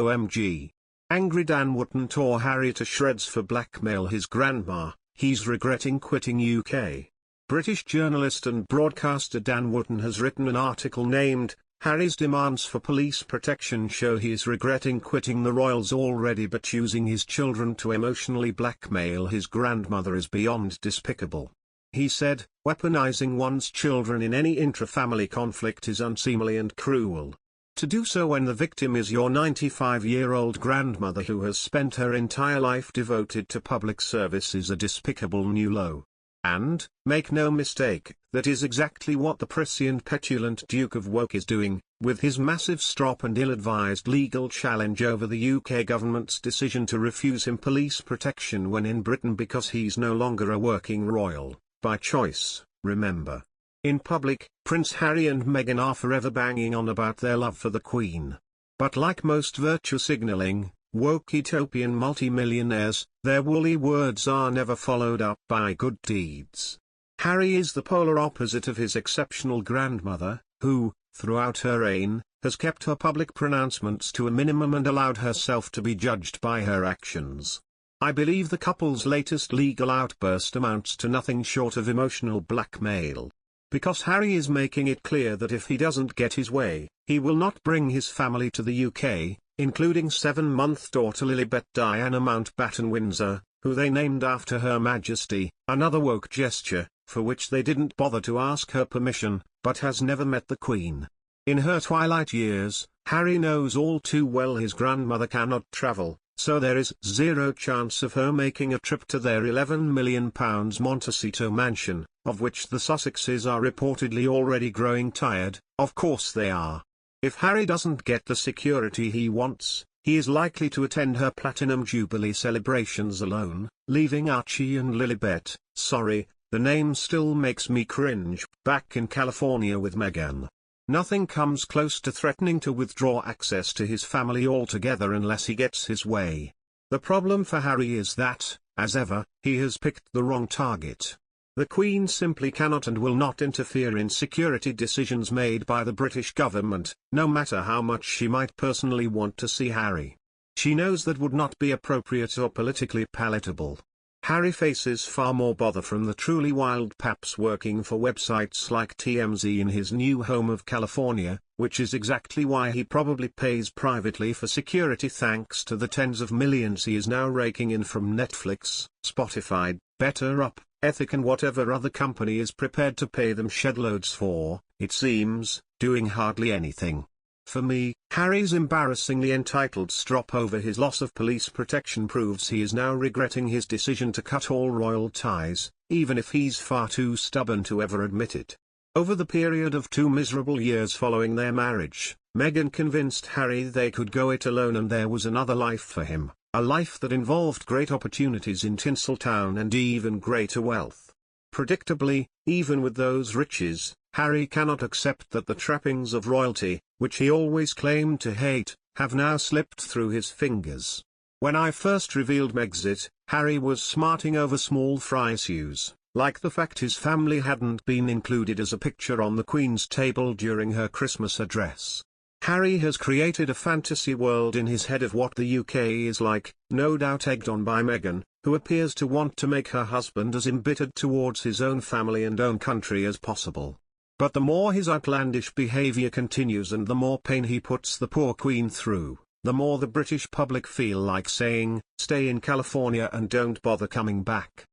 OMG. Angry Dan Wootton tore Harry to shreds for blackmail his grandma, he's regretting quitting UK. British journalist and broadcaster Dan Wootton has written an article named, Harry's demands for police protection show he is regretting quitting the royals already, but using his children to emotionally blackmail his grandmother is beyond despicable. He said, weaponizing one's children in any intra-family conflict is unseemly and cruel. To do so when the victim is your 95-year-old grandmother who has spent her entire life devoted to public service is a despicable new low. And, make no mistake, that is exactly what the prissy and petulant Duke of Woke is doing, with his massive strop and ill-advised legal challenge over the UK government's decision to refuse him police protection when in Britain because he's no longer a working royal, by choice, remember. In public, Prince Harry and Meghan are forever banging on about their love for the Queen. But like most virtue signalling, woke utopian multimillionaires, their woolly words are never followed up by good deeds. Harry is the polar opposite of his exceptional grandmother, who, throughout her reign, has kept her public pronouncements to a minimum and allowed herself to be judged by her actions. I believe the couple's latest legal outburst amounts to nothing short of emotional blackmail. Because Harry is making it clear that if he doesn't get his way, he will not bring his family to the UK, including 7-month daughter Lilibet Diana Mountbatten Windsor, who they named after Her Majesty, another woke gesture, for which they didn't bother to ask her permission, but has never met the Queen. In her twilight years, Harry knows all too well his grandmother cannot travel, so there is zero chance of her making a trip to their £11 million Montecito mansion, of which the Sussexes are reportedly already growing tired. Of course they are. If Harry doesn't get the security he wants, he is likely to attend her Platinum Jubilee celebrations alone, leaving Archie and Lilibet, sorry, the name still makes me cringe, back in California with Meghan. Nothing comes close to threatening to withdraw access to his family altogether unless he gets his way. The problem for Harry is that, as ever, he has picked the wrong target. The Queen simply cannot and will not interfere in security decisions made by the British government, no matter how much she might personally want to see Harry. She knows that would not be appropriate or politically palatable. Harry faces far more bother from the truly wild paps working for websites like TMZ in his new home of California, which is exactly why he probably pays privately for security thanks to the tens of millions he is now raking in from Netflix, Spotify, BetterUp, Ethic and whatever other company is prepared to pay them shedloads for, it seems, doing hardly anything. For me, Harry's embarrassingly entitled strop over his loss of police protection proves he is now regretting his decision to cut all royal ties, even if he's far too stubborn to ever admit it. Over the period of 2 miserable years following their marriage, Meghan convinced Harry they could go it alone and there was another life for him, a life that involved great opportunities in Tinseltown and even greater wealth. Predictably, even with those riches, Harry cannot accept that the trappings of royalty, which he always claimed to hate, have now slipped through his fingers. When I first revealed Megxit, Harry was smarting over small fry issues, like the fact his family hadn't been included as a picture on the Queen's table during her Christmas address. Harry has created a fantasy world in his head of what the UK is like, no doubt egged on by Meghan, who appears to want to make her husband as embittered towards his own family and own country as possible. But the more his outlandish behaviour continues and the more pain he puts the poor Queen through, the more the British public feel like saying, stay in California and don't bother coming back.